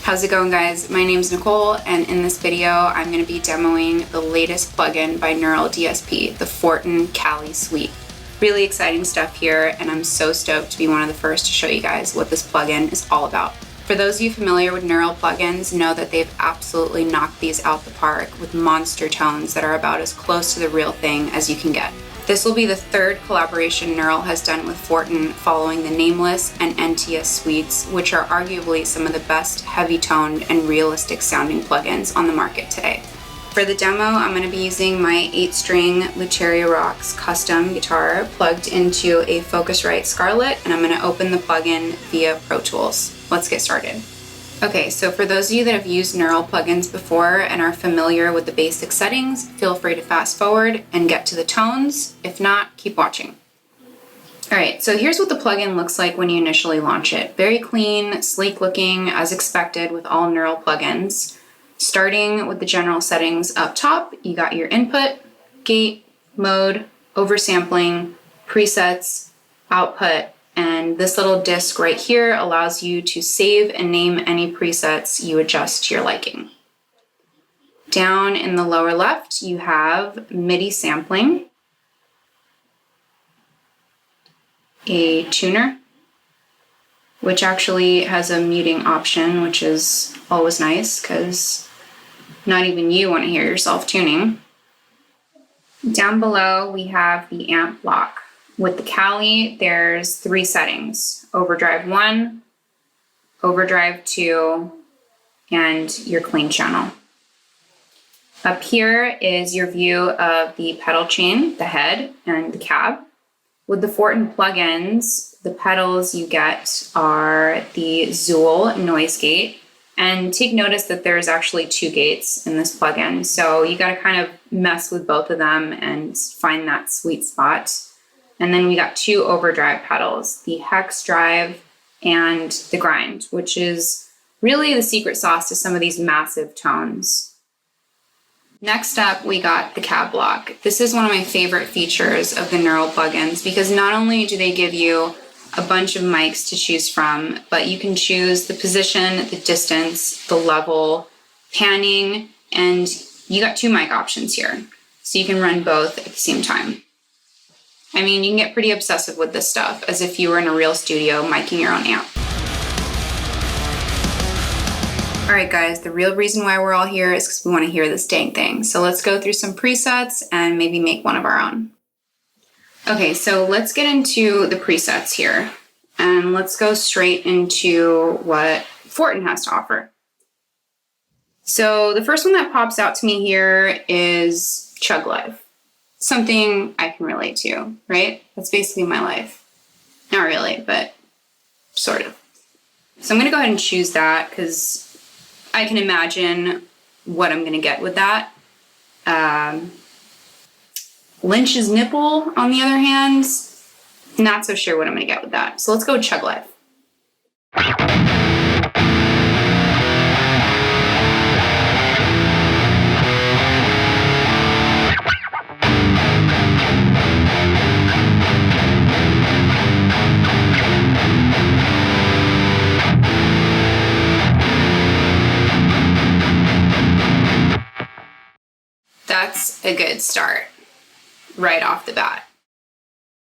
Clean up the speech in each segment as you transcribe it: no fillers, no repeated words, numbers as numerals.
How's it going, guys? My name's Nicole, and in this video I'm going to be demoing the latest plugin by Neural DSP, the Fortin Cali Suite. Really exciting stuff here, and I'm so stoked to be one of the first to show you guys what this plugin is all about. For those of you familiar with Neural plugins, know that they've absolutely knocked these out the park with monster tones that are about as close to the real thing as you can get. This will be the third collaboration Neural has done with Fortin following the Nameless and NTS suites, which are arguably some of the best heavy-toned and realistic sounding plugins on the market today. For the demo, I'm going to be using my 8-string Luteria Rocks custom guitar plugged into a Focusrite Scarlett, and I'm going to open the plugin via Pro Tools. Let's get started. Okay, so for those of you that have used Neural plugins before and are familiar with the basic settings, feel free to fast forward and get to the tones. If not, keep watching. All right, so here's what the plugin looks like when you initially launch it. Very clean, sleek looking, as expected with all Neural plugins. Starting with the general settings up top, you got your input, gate, mode, oversampling, presets, output, and this little disc right here allows you to save and name any presets you adjust to your liking. Down in the lower left, you have MIDI sampling, a tuner, which actually has a muting option, which is always nice because not even you want to hear yourself tuning. Down below, we have the amp block. With the Cali, there's 3 settings: overdrive 1, overdrive 2, and your clean channel. Up here is your view of the pedal chain, the head, and the cab. With the Fortin plugins, the pedals you get are the Zool noise gate, and take notice that there's actually 2 gates in this plugin, so you gotta kind of mess with both of them and find that sweet spot. And then we got 2 overdrive pedals, the hex drive and the grind, which is really the secret sauce to some of these massive tones. Next up, we got the cab block. This is one of my favorite features of the Neural plugins because not only do they give you a bunch of mics to choose from, but you can choose the position, the distance, the level, panning, and you got 2 mic options here. So you can run both at the same time. I mean, you can get pretty obsessive with this stuff, as if you were in a real studio miking your own amp. All right, guys, the real reason why we're all here is because we want to hear this dang thing. So let's go through some presets and maybe make one of our own. Okay, so let's get into the presets here. And let's go straight into what Fortin has to offer. So the first one that pops out to me here is Chug Life. Something I can relate to, right? That's basically my life. Not really, but sort of. So I'm gonna go ahead and choose that because I can imagine what I'm gonna get with that. Lynch's Nipple, on the other hand, not so sure what I'm gonna get with that. So let's go with Chug Life. That's a good start right off the bat.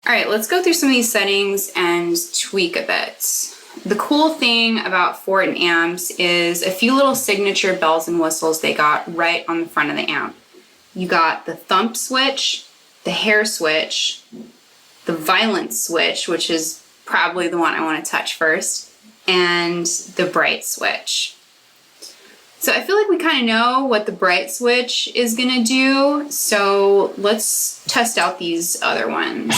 All right, let's go through some of these settings and tweak a bit. The cool thing about Fortin amps is a few little signature bells and whistles they got right on the front of the amp. You got the thump switch, the hair switch, the violence switch, which is probably the one I want to touch first, and the bright switch. So I feel like we kind of know what the bright switch is gonna do, so let's test out these other ones.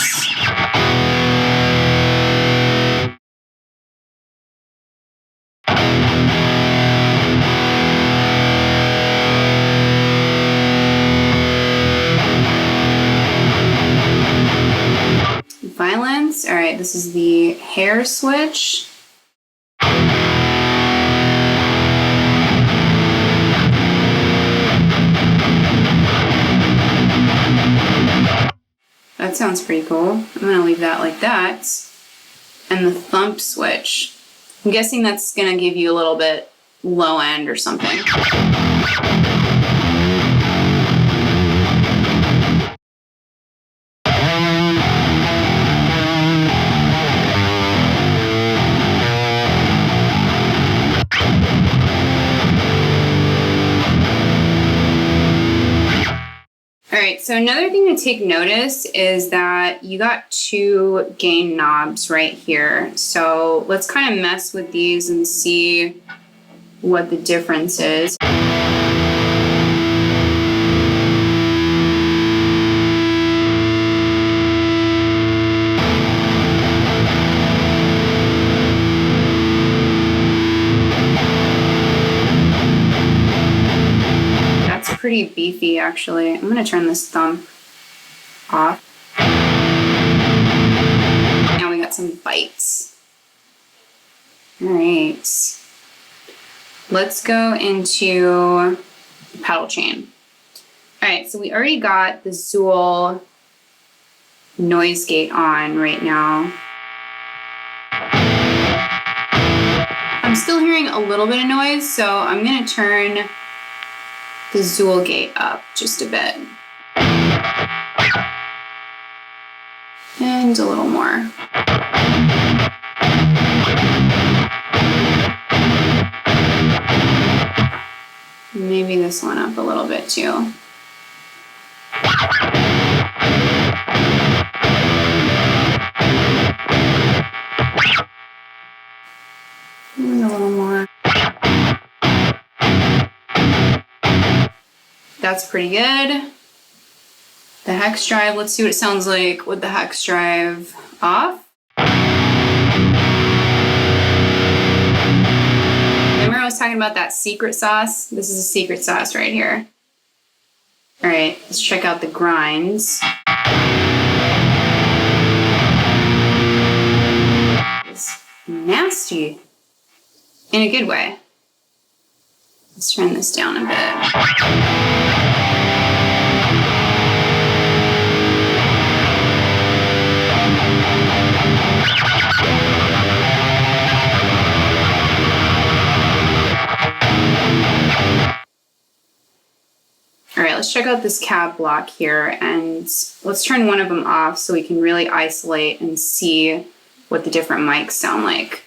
Violence, all right, this is the hair switch. That sounds pretty cool. I'm gonna leave that like that. And the thump switch. I'm guessing that's gonna give you a little bit low end or something. All right, so another thing to take notice is that you got two gain knobs right here. So let's kind of mess with these and see what the difference is. Pretty beefy, actually. I'm gonna turn this thumb off. Now we got some bites. All right. Let's go into pedal chain. All right, so we already got the Zool noise gate on right now. I'm still hearing a little bit of noise, so I'm gonna turn the Zool gate up just a bit. And a little more. Maybe this one up a little bit too. And a little more. That's pretty good. The hex drive, let's see what it sounds like with the hex drive off. Remember I was talking about that secret sauce? This is a secret sauce right here. All right, let's check out the grinds. It's nasty in a good way. Let's turn this down a bit. All right, let's check out this cab block here, and let's turn one of them off so we can really isolate and see what the different mics sound like.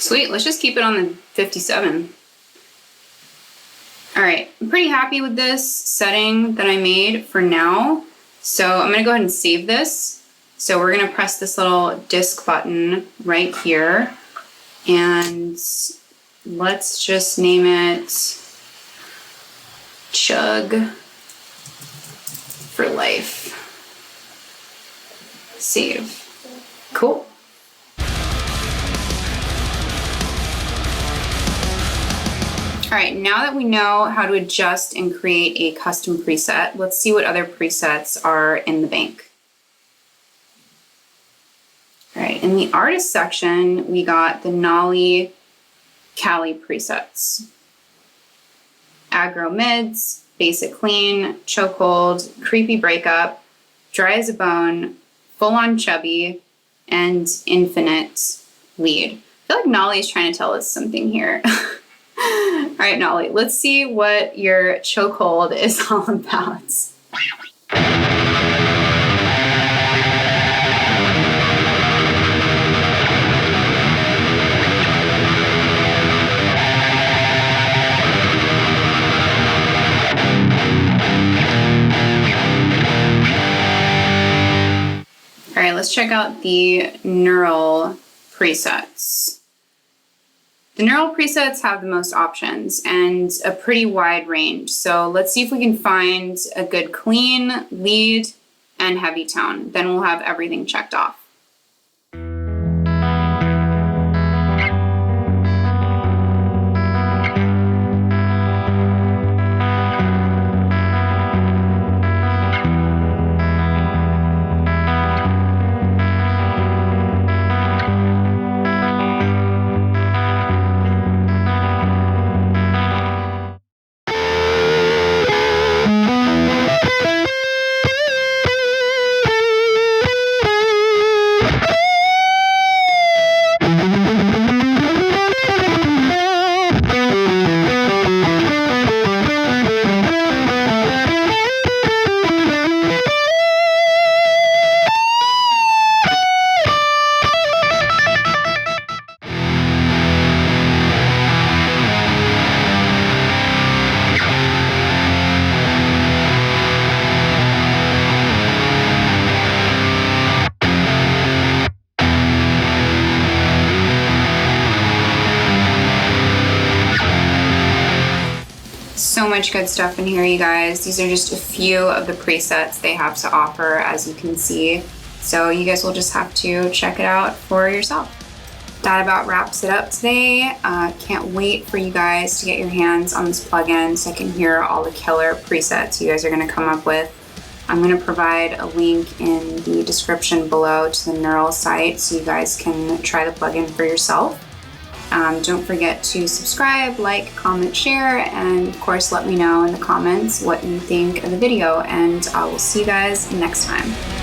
Sweet, let's just keep it on the 57. All right, I'm pretty happy with this setting that I made for now. So I'm gonna go ahead and save this. So we're gonna press this little disk button right here. And let's just name it Chug for Life. Save. Cool. All right, now that we know how to adjust and create a custom preset, let's see what other presets are in the bank. All right, in the artist section, we got the Neural Cali presets. Aggro mids, basic clean, chokehold, creepy breakup, dry as a bone, full on chubby, and infinite lead. I feel like Nolly is trying to tell us something here. All right, Nolly, let's see what your chokehold is all about. All right, let's check out the Neural presets. The Neural presets have the most options and a pretty wide range. So let's see if we can find a good clean, lead, and heavy tone. Then we'll have everything checked off. So much good stuff in here, you guys. These are just a few of the presets they have to offer, as you can see. So you guys will just have to check it out for yourself. That about wraps it up today. Can't wait for you guys to get your hands on this plugin so I can hear all the killer presets you guys are gonna come up with. I'm gonna provide a link in the description below to the Neural site so you guys can try the plugin for yourself. Don't forget to subscribe, like, comment, share, and of course let me know in the comments what you think of the video, and I will see you guys next time.